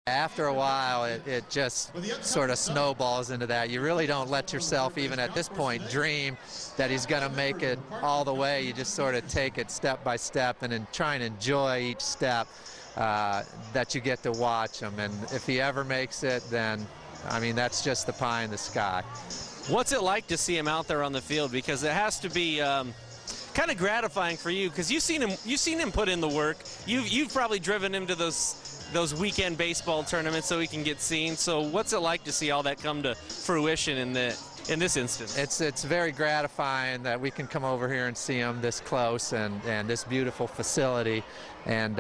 After a while, it just sort of snowballs into that. You really don't let yourself, even at this point, dream that he's going to make it all the way. You just sort of take it step by step and then try and enjoy each step that you get to watch him. And if he ever makes it, then, I mean, that's just the pie in the sky. What's it like to see him out there on the field? Because it has to be kind of gratifying for you, because you've seen him put in the work. You've probably driven him to those weekend baseball tournaments so he can get seen. So what's it like to see all that come to fruition in this instance? It's very gratifying that we can come over here and see him this close and this beautiful facility, and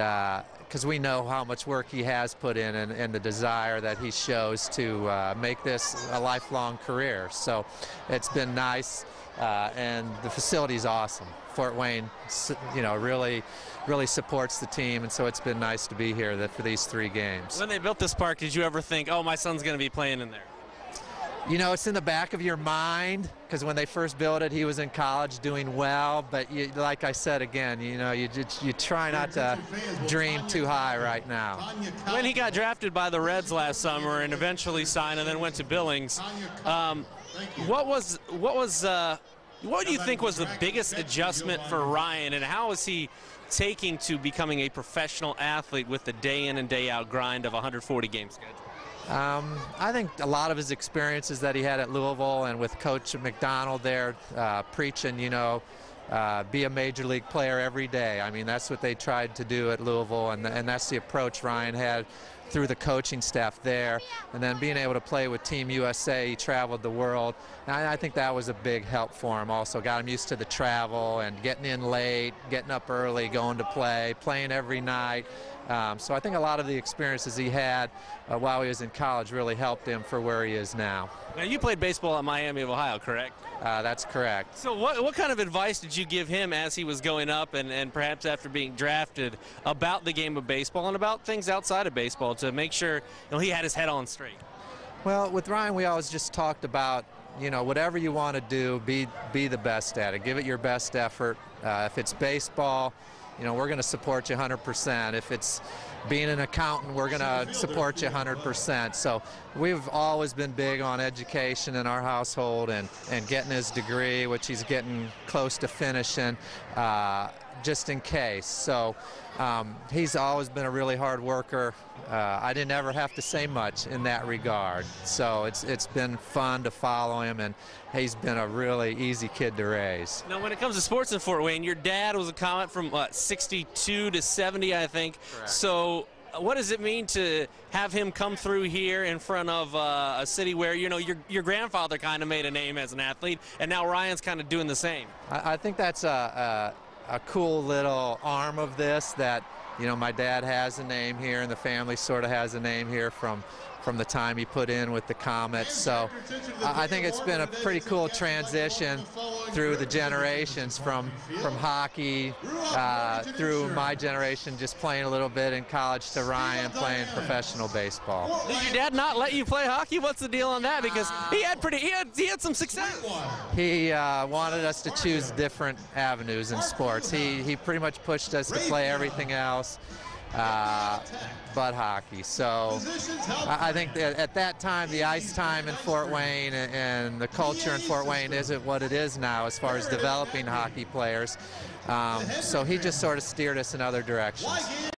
because we know how much work he has put in and the desire that he shows to make this a lifelong career. So it's been nice, and the facility's awesome. Fort Wayne, you know, really supports the team, and so it's been nice to be here for these 3 games. When they built this park, did you ever think, oh, my son's going to be playing in there? You know, it's in the back of your mind, because when they first built it, he was in college doing well. But like I said again, you know, you try not to dream too high right now. When he got drafted by the Reds last summer and eventually signed and then went to Billings, what do you think was the biggest adjustment for Ryan, and how is he taking to becoming a professional athlete with the day in and day out grind of a 140-game schedule? I think a lot of his experiences that he had at Louisville and with Coach McDonald there, preaching, you know, be a major league player every day. I mean, that's what they tried to do at Louisville, and that's the approach Ryan had through the coaching staff there. And then being able to play with Team USA, he traveled the world. And I think that was a big help for him also. Got him used to the travel and getting in late, getting up early, going to play, playing every night. So I think a lot of the experiences he had while he was in college really helped him for where he is now. Now, you played baseball at Miami of Ohio, correct? That's correct. So what kind of advice did you give him as he was going up and perhaps after being drafted about the game of baseball and about things outside of baseball to make sure, you know, he had his head on straight? Well, with Ryan, we always just talked about, you know, whatever you want to do, be the best at it. Give it your best effort. If it's baseball, you know, we're going to support you 100%. If it's being an accountant, we're going to support you 100%. So we've always been big on education in our household and getting his degree, which he's getting close to finishing, just in case. So he's always been a really hard worker. I didn't ever have to say much in that regard. So it's been fun to follow him, and he's been a really easy kid to raise. Now, when it comes to sports in Fort Wayne, your dad was a Comet from, what, 62 to 70, I think. Correct. So what does it mean to have him come through here in front of a city where, you know, your grandfather kind of made a name as an athlete, and now Ryan's kind of doing the same? I think that's a cool little arm of this, that, you know, my dad has a name here and the family sort of has a name here from the time he put in with the Comets. So I think it's been a pretty cool transition through the generations from hockey through my generation just playing a little bit in college to Ryan playing professional baseball. Did your dad not let you play hockey? What's the deal on that? Because he had some success. He wanted us to choose different avenues in sports. He pretty much pushed us to play everything else but hockey. So I think that at that time, the ice time in Fort Wayne and the culture in Fort Wayne isn't what it is now as far as developing hockey players. So he just sort of steered us in other directions.